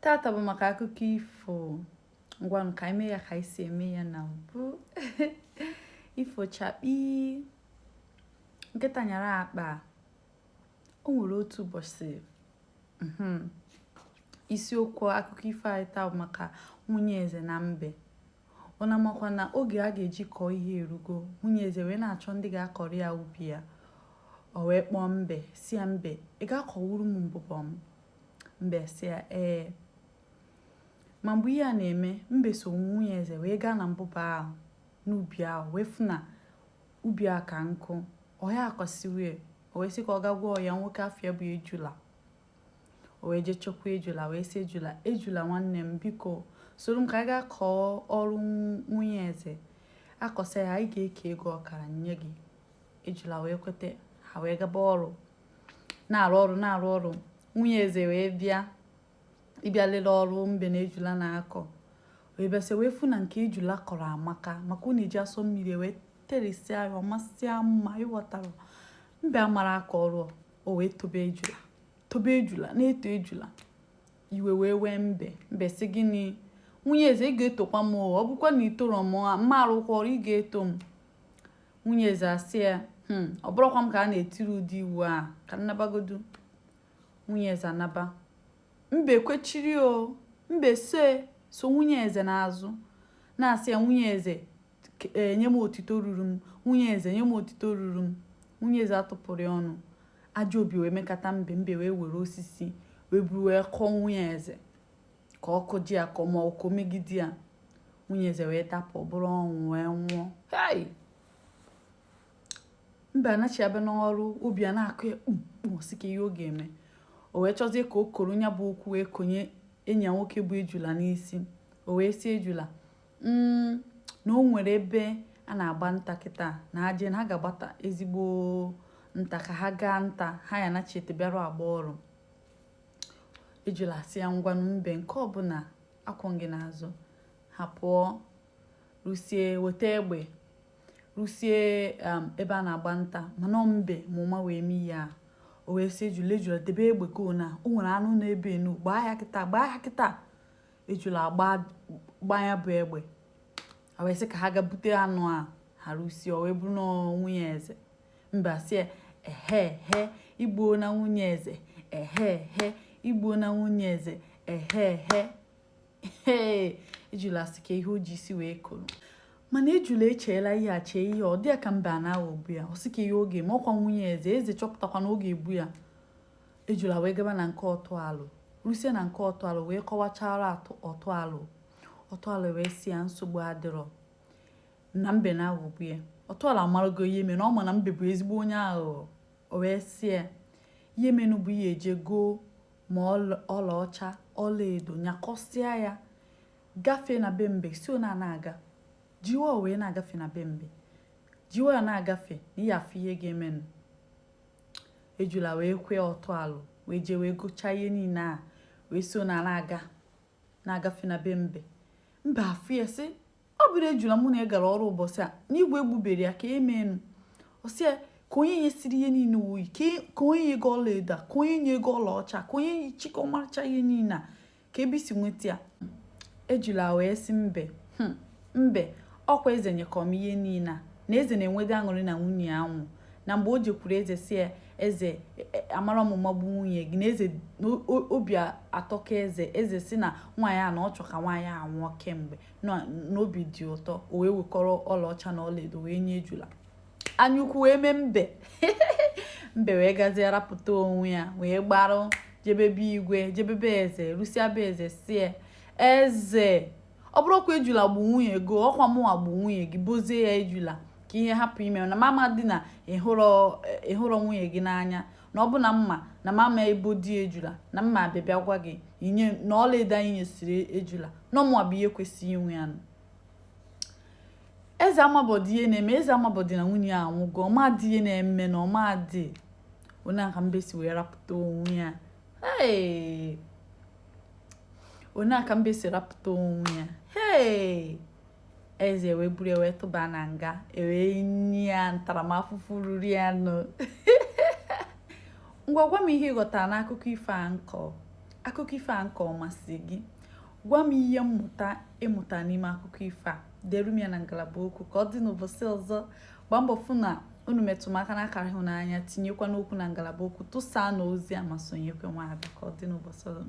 Tata bụ maka akụkọ ifo. Ngwanụ ka ime ya ka isi eme ya na mbụ. Ifo chakpi. Nkịta nyara akpa. O nwere otu ụbọchị. Isiokwu akụkọ ifo anyị taa bụ maka nwunye eze na mbe. Ọ na-amakwa na oge a ga-eji kọọ ihe erugo. Nwunye eze wee na-achọ ndị ga-akọrọ ya ubi ya. O wee kpọọ mbe, si ya mbe, ị ga-akọwuru m mbụbọ m? Mbe si ya, ee. Ma mgbe ihe a na-eme, mbe so nwunye eze wee gaa na mbụba ahụ n'ubi ahụ wee fụ na ubi a ka nkụ. Ọ ya akọsiwe, o wee sị ka ọ ga gwa ya nwoke afọ ya bụ ejula. O wee je chọkwa ejula wee sị ejula, ejula nwanne m biko soro m ka anyị gaa kọọ ọrụ nwunye eze. Akọsa ya, anyị ga-eke ego ọkara nye gị. Ejula wee kwete, ha wee gaba ọrụ. Na-arụ ọrụ. Nwunye eze wee ịbịa lele ọrụ mbe na ejula na-akọ. Wee bịasị wee fụ na nke ejula kọrọ amaka maka ọ na-eji asọ mmiri wee terịsịa ya ọmasịa mma ịghọtara. Mbe amara aka ọrụ, o wee tobe ejula na-eto ejula. Iwe wee wee mbe sị gịnị? Nwunye eze ị ga-etokwa m ọ bụkwa na itoro m mma arụkwa ọrụ ị ga-eto m. Nwunye eze asị ya, ọ bụrụkwa m ka a na-etiri ụdị iwu a ka nnabagodu. Nwunye eze anaba. Mbe kwechiri o. Mbe so nwunye eze n'azụ na-asị ya, nwunye eze nye m otito ruru m. Nwunye eze nye m otito ruru m. Nwunye eze atụpụrụ ya ọnụ. Ajọ obi wee mekata mbe wee were osisi wee buru wee kọọ nwunye eze ka ọ kụji ya ka ma ọkụ megide ya. Nwunye eze wee dapụ, ọ bụrụ ọnwụ wee nwụọ. Mbe anachi abịa n'ọrụ, obi a na-akụ ya sị ka ihe ọ ga-eme. O wee chọzie ka o koro nya bụ okwu wee konye enyi ya nwoke bụ ejula n'isi. O wee sị ejula na o nwere ebe a na-agba nta kịta na aje na ha ga-agbata ezigbo nta ka ha gaa nta ha ya nachete bịara agba ọrụ. Ejula sị ya, ngwanụ mbe nke ọbụla akwọ gị n'azụ. Ha pụọ rusie weta egbe rusie ebe a na-agba nta mana mbe ma ụma wee mee ya. O wee sị ejula debe egbe ka o nwere anụ na-ebe enu, gbaa ya kịta. Ejula gbaa ya bụ egbe. O wee sị ka ha ga bute anụ a ha rusie. O wee bụrụ na nwunye eze. Mbe asị ya, ehe igbuo na nwunye eze, ehe igbuo na nwunye eze, ehe. Ejula sị ka ihe o ji isi wee koro. Mana ejula echeela ihe achee ihe, ọ dị ya ka mbe a na-aghọgbu ya. Ọ sị ka ihe oge ma ọkwa nwunye eze chọpụtakwa na oge egbu ya. Ejula wee gaba na nke ọtụalụ. Rusie na nke ọtụalụ wee kọwachara ọtụalụ. Ọtụalụ wee sị ya nsogbu adịrọ na mbe na-aghọgbu ya. Ọtụalụ amarago ihe mere, ọ ma na mbe bụ ezigbo onye aghụghọ. O wee sị ya, ihe menu bụ ihe eje goo ma ọlaọcha ọlaedo nyakọsịa ya gafee na be mbe. Si ọ na-aga jiwa wee na-agafe na be mbe. Jiwa ya na-agafe na ihe afọ ihe ga-emenụ. Ejula wee kwee ọtụalụ wee je wee gochaa ihe niile a wee so na-agafe na be mbe. Mbe afọ ya sị, ọ bụrụ ejula mụ na ị gara ọrụ ụbọchị a n'igwe egbubere ya ka emenụ. Ọ sị ya ka onye nyesiri ihe niile oyi, ka onye nye ego ọlaedo, ka onye nye ego ọlaọcha, ka onye nye chike ọmarịcha ihe niile a ka ebe isi nweta ya. Ejula wee sị mbe ọkwa eze nyekọm ihe niile a na eze na-enwede aṅụrị na nwunye ya nwụ. Na mgbe o jekwuru eze si ya, eze amara ọmụma bụ nwunye gị na eze obi atọka eze si na nwaanyị a na ọ chọ ka nwaanyị a nwụọ kemgbe n'obi dị ụtọ. O wee wekọrọ ọlaọcha na ọlaedo wee nye ejula. Anyukwu wee mee mbe wee gazie rapụta onwe ya wee gbarụ jebebe igwe jebebe eze rusia be eze si ya, eze ọ bụrụkwa ejula bụ nwunye gị, ọkwa mụnwa bụ nwunye gị, bozie ya ejula ka ihe hapụ ime na mama dị na ịhụrọ nwunye gị n'anya na ọ bụ na mma na mama ebo di ejula na mma abịa gwa gị inye na ọlaedo anyị nyesiri ejula na ọmụwa bụ ihe kwesịrị inwe ya. Eze amabọdị ihe na-eme, eze amabọdị na nwunye a nwụgo, ọmadị ihe na-eme na ọmadị. Onye aka mbe si wee rapụta onwe ya. Onye aka mbe si rapụta onwe ya. Eze wee buru wee tụba na nga wee nye ya ntaramahụhụ ruru ya nụ. Ngwa gwa m ihe ị ghọtara n'akụkọ ifo a nkọ. akụkọ ifo a nke ọmasị gị, gwa m ihe mmụta ịmụta n'ime akụkọ ifo a, dere m ya na ngalaba okwu ka ọ dị n'ụbọchị ọzọ. Gbaa mbọ fụ na unu metụ m aka n'akara ịhụnanya, tinyekwa n'okwu na ngalaba okwu, tụsaa na ozi a ma sonyekwe nwaada ka ọ dị n'ụbọchị ọzọ.